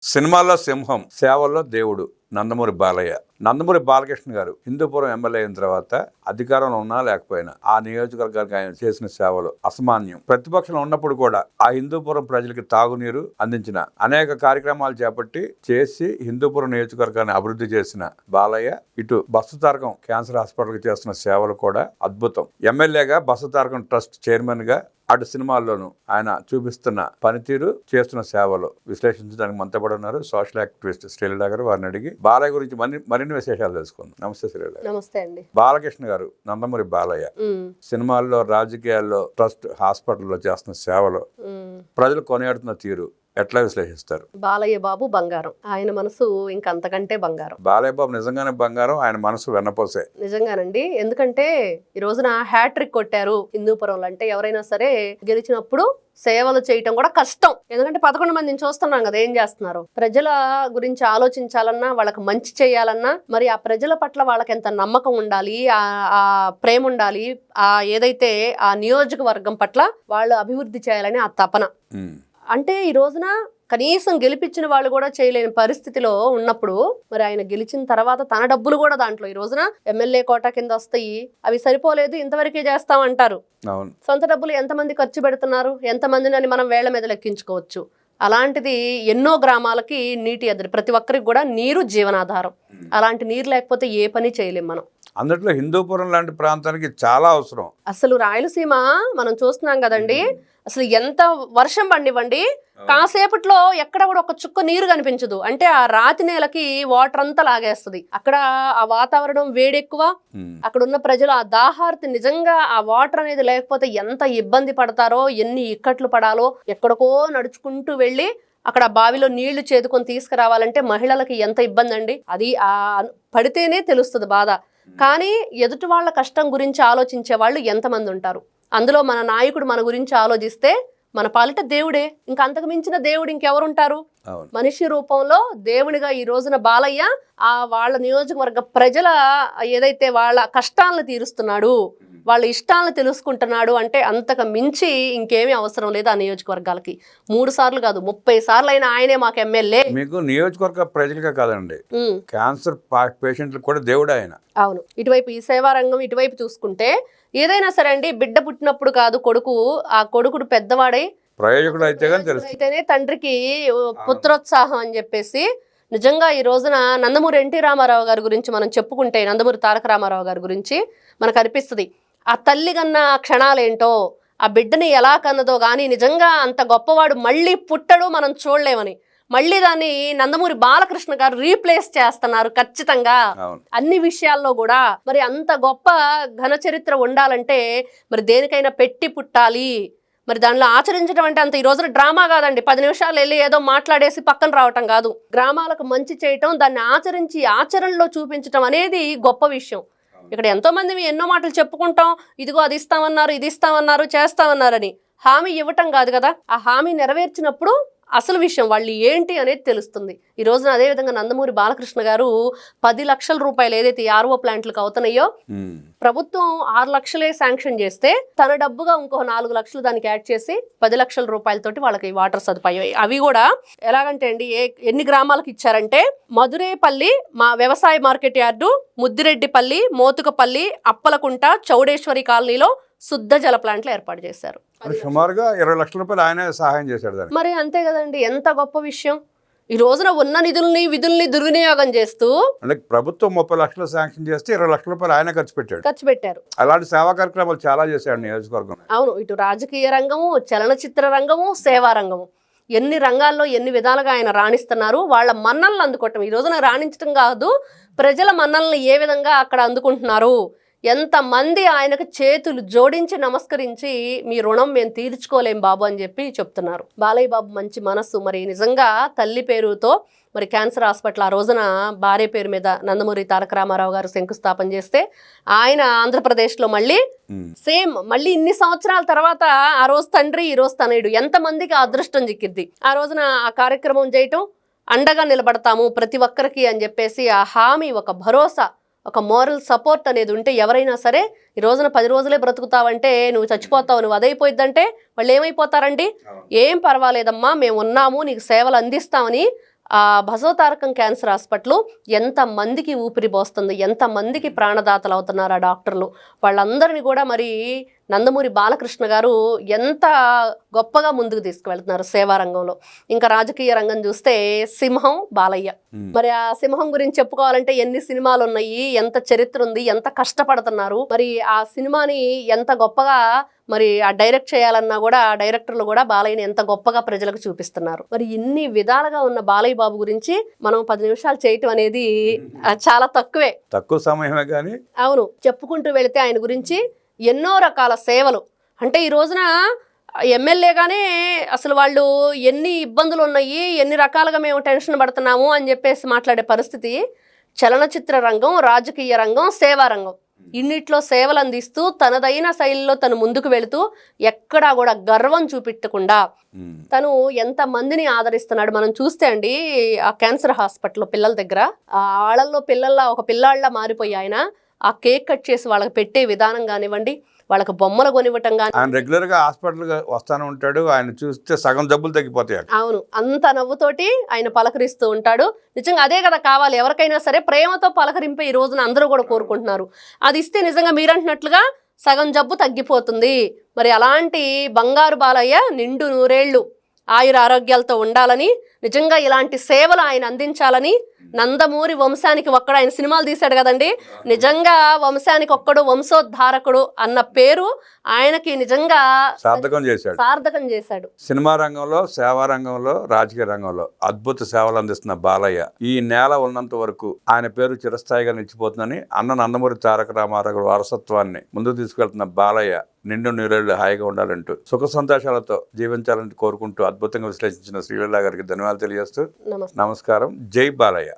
సినిమాల్లో సింహం, సేవల్లో దేవుడు నందమూరి బాలయ్య. నందమూరి బాలకృష్ణ గారు హిందూపురం ఎమ్మెల్యే అయిన తర్వాత అధికారంలో ఉన్నా లేకపోయినా ఆ నియోజకవర్గానికి ఆయన చేసిన సేవలు అసమాన్యం. ప్రతిపక్షంలో ఉన్నప్పుడు కూడా ఆ హిందూపురం ప్రజలకి తాగునీరు అందించిన అనేక కార్యక్రమాలు చేసి హిందూపురం నియోజకవర్గాన్ని అభివృద్ధి చేసిన బాలయ్య ఇటు బస్సు తారకం క్యాన్సర్ హాస్పిటల్కి చేస్తున్న సేవలు కూడా అద్భుతం. ఎమ్మెల్యేగా బస్సు తారకం ట్రస్ట్ చైర్మన్ గా అటు సినిమాల్లోనూ ఆయన చూపిస్తున్న పనితీరు, చేస్తున్న సేవలు విశ్లేషించడానికి మనతో పాటు ఉన్నారు సోషల్ యాక్టివిస్ట్ శ్రీలీల గారు. వారిని అడిగి బాలయ్య గురించి మరిన్ని విశేషాలు తెలుసుకుందాం. నమస్తే శ్రీలీల. నమస్తే అండి. బాలకృష్ణ గారు, నందమూరి బాలయ్య సినిమాల్లో, రాజకీయాల్లో, ట్రస్ట్ హాస్పిటల్లో చేస్తున్న సేవలు, ప్రజలు కొనియాడుతున్న తీరు ఎట్లా విశ్లేషిస్తారు? బాలయ్య బాబు బంగారం, ఆయన మనసు ఇంకంతకంటే బంగారం. బాలయ్య బాబు నిజంగానే బంగారం, ఆయన మనసు వెన్నపోసే. నిజంగానండి. ఎందుకంటే ఈ రోజున హ్యాట్రిక్ కొట్టారు హిందూపురంలో. అంటే ఎవరైనా సరే గెలిచినప్పుడు సేవలు చేయటం కూడా కష్టం. ఎందుకంటే 11 మందిని చూస్తున్నాం కదా ఏం చేస్తున్నారు. ప్రజల గురించి ఆలోచించాలన్నా, వాళ్ళకి మంచి చేయాలన్నా, మరి ఆ ప్రజల పట్ల వాళ్ళకి ఎంత నమ్మకం ఉండాలి, ఆ ప్రేమ ఉండాలి, ఆ ఏదైతే ఆ నియోజకవర్గం పట్ల వాళ్ళు అభివృద్ధి చేయాలని ఆ తపన. అంటే ఈ రోజున కనీసం గెలిపించిన వాళ్ళు కూడా చేయలేని పరిస్థితిలో ఉన్నప్పుడు మరి ఆయన గెలిచిన తర్వాత తన డబ్బులు కూడా దాంట్లో ఈ రోజున ఎమ్మెల్యే కోటా కింద వస్తాయి. అవి సరిపోలేదు, ఇంతవరకే చేస్తామంటారు. సొంత డబ్బులు ఎంతమంది ఖర్చు పెడుతున్నారు, ఎంతమందిని అని మనం వేళ్ల మీద లెక్కించుకోవచ్చు. అలాంటిది ఎన్నో గ్రామాలకి నీటి ఎద్దడి, ప్రతి ఒక్కరికి కూడా నీరు జీవనాధారం. అలాంటి నీరు లేకపోతే ఏ పని చేయలేం మనం. అందులో హిందూపురం లాంటి ప్రాంతానికి చాలా అవసరం. అసలు రాయలసీమ మనం చూస్తున్నాం కదండి, అసలు ఎంత వర్షం పండివ్వండి, కాసేపట్లో ఎక్కడ కూడా ఒక చుక్క నీరు కనిపించదు. అంటే ఆ రాతి నేలకి వాటర్ అంతా లాగేస్తుంది. అక్కడ ఆ వాతావరణం వేడెక్కువ, అక్కడ ఉన్న ప్రజలు ఆ దాహార్తి, నిజంగా ఆ వాటర్ అనేది లేకపోతే ఎంత ఇబ్బంది పడతారో, ఎన్ని ఇక్కట్లు పడాలో. ఎక్కడికో నడుచుకుంటూ వెళ్ళి అక్కడ బావిలో నీళ్లు చేదుకొని తీసుకురావాలంటే మహిళలకి ఎంత ఇబ్బంది అండి. అది ఆ పడితేనే తెలుస్తుంది బాధ. కానీ ఎదుటి వాళ్ళ కష్టం గురించి ఆలోచించే వాళ్ళు ఎంతమంది ఉంటారు. అందులో మన నాయకుడు మన గురించి ఆలోచిస్తే మన పాలిట దేవుడే. ఇంకా అంతకు మించిన దేవుడు ఇంకెవరుంటారు? మనిషి రూపంలో దేవునిగా ఈ రోజున బాలయ్య ఆ వాళ్ళ నియోజకవర్గ ప్రజల ఏదైతే వాళ్ళ కష్టాలను తీరుస్తున్నాడు, వాళ్ళ ఇష్టాలను తెలుసుకుంటున్నాడు. అంటే అంతకు మించి ఇంకేమీ అవసరం లేదు ఆ నియోజకవర్గాలకి. 3 సార్లు కాదు 30 సార్లు అయినా ఆయనే మాకు ఎమ్మెల్యే. మీకు నియోజకవర్గ ప్రజలుగా కాదండి, క్యాన్సర్ పేషెంట్లు కూడా దేవుడు ఆయన. అవును. ఇటువైపు ఈ సేవా రంగం ఇటువైపు చూసుకుంటే ఏదైనా సరే అండి, బిడ్డ పుట్టినప్పుడు కాదు కొడుకు, ఆ కొడుకుడు పెద్దవాడై ప్రయోజకుడు అయితేనే తండ్రికి పుత్రోత్సాహం అని చెప్పేసి. నిజంగా ఈ రోజున నందమూరి ఎన్టీ రామారావు గారి గురించి మనం చెప్పుకుంటే, నందమూరి తారక రామారావు గారి గురించి మనకు అనిపిస్తుంది. ఆ తల్లి కన్న క్షణాలేంటో, ఆ బిడ్డని ఎలా కన్నదో కానీ నిజంగా అంత గొప్పవాడు మళ్ళీ పుట్టడు మనం చూడలేమని. మళ్ళీ దాన్ని నందమూరి బాలకృష్ణ గారు రీప్లేస్ చేస్తున్నారు ఖచ్చితంగా అన్ని విషయాల్లో కూడా. మరి అంత గొప్ప ఘన చరిత్ర ఉండాలంటే మరి దేనికైనా పెట్టి పుట్టాలి. మరి దానిలో ఆచరించడం అంటే అంత ఈ రోజున డ్రామా కాదండి. 10 నిమిషాలు వెళ్ళి ఏదో మాట్లాడేసి పక్కన రావటం కాదు. గ్రామాలకు మంచి చేయటం, దాన్ని ఆచరించి ఆచరణలో చూపించటం అనేది గొప్ప విషయం. ఇక్కడ ఎంతో మంది ఎన్నో మాటలు చెప్పుకుంటాం, ఇదిగో అది ఇస్తామన్నారు, ఇది ఇస్తామన్నారు, చేస్తామన్నారని. హామీ ఇవ్వటం కాదు కదా, ఆ హామీ నెరవేర్చినప్పుడు అసలు విషయం వాళ్ళు ఏంటి అనేది తెలుస్తుంది. ఈ రోజున అదేవిధంగా నందమూరి బాలకృష్ణ గారు 10 లక్షల రూపాయలు ఏదైతే ఆర్ఓ ప్లాంట్లకు అవుతున్నాయో, ప్రభుత్వం 6 లక్షలే శాంక్షన్ చేస్తే తన డబ్బుగా ఇంకో 4 లక్షలు దానికి యాడ్ చేసి 10 లక్షల రూపాయలతోటి వాళ్ళకి వాటర్ సదుపాయం. అవి కూడా ఎలాగంటే అండి, ఎన్ని గ్రామాలకు ఇచ్చారంటే, మధురేపల్లి మా వ్యవసాయ మార్కెట్ యార్డు, ముద్దిరెడ్డిపల్లి, మోతుకపల్లి, అప్పలకుంట, చౌడేశ్వరి కాలనీలో శుద్ధ జల ప్లాంట్లు ఏర్పాటు చేశారు. సుమారుగా 20 లక్షల రూపాయలు ఆయన సహాయం చేశాడు. మరి అంతే కదండి, ఎంత గొప్ప విషయం. ఈ రోజున ఉన్న విధుల్ని దుర్వినియోగం చేస్తూ, అంటే ప్రభుత్వం 30 లక్షలు శాంక్షన్ చేస్తే 20 లక్షల రూపాయలు ఆయన ఖర్చు పెట్టారు. అలాంటి సేవా కార్యక్రమాలు చాలా చేశాడు నియోజకవర్గం. అవును. ఇటు రాజకీయ రంగము, చలనచిత్ర రంగము, సేవా రంగము, ఎన్ని రంగాల్లో ఎన్ని విధాలుగా ఆయన రాణిస్తున్నారు. వాళ్ళ మన్నలను అందుకోవటం, ఈ రోజున రాణించడం కాదు, ప్రజల మన్నలను ఏ విధంగా అక్కడ అందుకుంటున్నారు. ఎంతమంది ఆయనకు చేతులు జోడించి నమస్కరించి మీ రుణం మేము తీర్చుకోలేం బాబు అని చెప్పి చెప్తున్నారు. బాలయ్య బాబు మంచి మనస్సు. మరి నిజంగా తల్లి పేరుతో మరి క్యాన్సర్ హాస్పిటల్ ఆ రోజున భార్య పేరు మీద నందమూరి తారక రామారావు గారు శంకుస్థాపన చేస్తే, ఆయన ఆంధ్రప్రదేశ్లో మళ్ళీ సేమ్ మళ్ళీ ఇన్ని సంవత్సరాల తర్వాత ఆ రోజు తండ్రి, ఈ రోజు తనయుడు, ఎంతమందికి అదృష్టం చిక్కిద్ది. ఆ రోజున ఆ కార్యక్రమం చేయటం, అండగా నిలబడతాము ప్రతి ఒక్కరికి అని చెప్పేసి ఆ హామీ, ఒక భరోసా, ఒక మోరల్ సపోర్ట్ అనేది ఉంటే ఎవరైనా సరే ఈ రోజున 10 రోజులే బ్రతుకుతావంటే, నువ్వు చచ్చిపోతావు, నువ్వు అదైపోయిద్దంటే వాళ్ళు ఏమైపోతారండి? ఏం పర్వాలేదమ్మా, మేము ఉన్నాము, నీకు సేవలు అందిస్తామని ఆ బసవతారకం క్యాన్సర్ హాస్పిటల్ ఎంత మందికి ఊపిరి పోస్తుంది, ఎంత మందికి ప్రాణదాతలు అవుతున్నారు ఆ డాక్టర్లు. వాళ్ళందరినీ కూడా మరి నందమూరి బాలకృష్ణ గారు ఎంత గొప్పగా ముందుకు తీసుకువెళ్తున్నారు సేవా రంగంలో. ఇంకా రాజకీయ రంగం చూస్తే సింహం బాలయ్య. మరి ఆ సింహం గురించి చెప్పుకోవాలంటే ఎన్ని సినిమాలు ఉన్నాయి, ఎంత చరిత్ర ఉంది, ఎంత కష్టపడుతున్నారు. మరి ఆ సినిమాని ఎంత గొప్పగా మరి ఆ డైరెక్ట్ చేయాలన్నా కూడా ఆ డైరెక్టర్లు కూడా బాలయ్యని ఎంత గొప్పగా ప్రజలకు చూపిస్తున్నారు. మరి ఇన్ని విధాలుగా ఉన్న బాలయ్య బాబు గురించి మనం 10 నిమిషాలు చేయటం అనేది చాలా తక్కువే, తక్కువ సమయమే కానీ అవును. చెప్పుకుంటూ వెళితే ఆయన గురించి ఎన్నో రకాల సేవలు. అంటే ఈ రోజున ఎమ్మెల్యేగానే అసలు వాళ్ళు ఎన్ని ఇబ్బందులు ఉన్నాయి, ఎన్ని రకాలుగా మేము టెన్షన్ పడుతున్నాము అని చెప్పేసి మాట్లాడే పరిస్థితి. చలనచిత్ర రంగం, రాజకీయ రంగం, సేవా రంగం, ఇన్నిట్లో సేవలు అందిస్తూ తనదైన శైలిలో తను ముందుకు వెళుతూ ఎక్కడా కూడా గర్వం చూపించకుండా తను ఎంత మందిని ఆదరిస్తున్నాడు. మనం చూస్తే అండి ఆ క్యాన్సర్ హాస్పిటల్ పిల్లల దగ్గర ఆ ఆళ్ళల్లో పిల్లల్లా ఒక పిల్లాళ్ళ మారిపోయి ఆయన ఆ కేక్ కట్ చేసి వాళ్ళకి పెట్టే విధానం కానివ్వండి, వాళ్ళకి బొమ్మలు కొనివ్వటం కానీ. ఆయన రెగ్యులర్ గా హాస్పిటల్ వస్తానే ఉంటాడు. ఆయన చూస్తే సగం జబ్బులు తగ్గిపోతాయి. అవును, అంత నవ్వుతోటి ఆయన పలకరిస్తూ ఉంటాడు. నిజంగా అదే కదా కావాలి ఎవరికైనా సరే, ప్రేమతో పలకరింపే ఈ రోజున అందరూ కూడా కోరుకుంటున్నారు. అది ఇస్తే నిజంగా మీరంటున్నట్లుగా సగం జబ్బు తగ్గిపోతుంది. మరి అలాంటి బంగారు బాలయ్య నిండు నూరేళ్లు ఆయుర ఆరోగ్యాలతో ఉండాలని, నిజంగా ఇలాంటి సేవలు ఆయన అందించాలని, నందమూరి వంశానికి ఒక్కడు, ఆయన సినిమాలు తీశాడు కదండి, నిజంగా వంశానికి ఒక్కడు వంశోద్ధారకుడు అన్న పేరు ఆయనకి నిజంగా సార్థకం చేశాడు. సినిమా రంగంలో, సేవా రంగంలో, రాజకీయ రంగంలో అద్భుత సేవలు అందిస్తున్న బాలయ్య ఈ నేల ఉన్నంత వరకు ఆయన పేరు చిరస్థాయిగా నిలిచిపోతుందని అన్న నందమూరి తారక రామారావు వారసత్వాన్ని ముందుకు తీసుకెళ్తున్న బాలయ్య నిండు నీరేళ్లు హాయిగా ఉండాలంటూ సుఖ సంతోషాలతో జీవించాలని కోరుకుంటూ అద్భుతంగా విశ్లేషించిన శ్రీలీల గారికి ధన్యవాదాలు తెలియజేస్తూ నమస్కారం. జై బాలయ్య.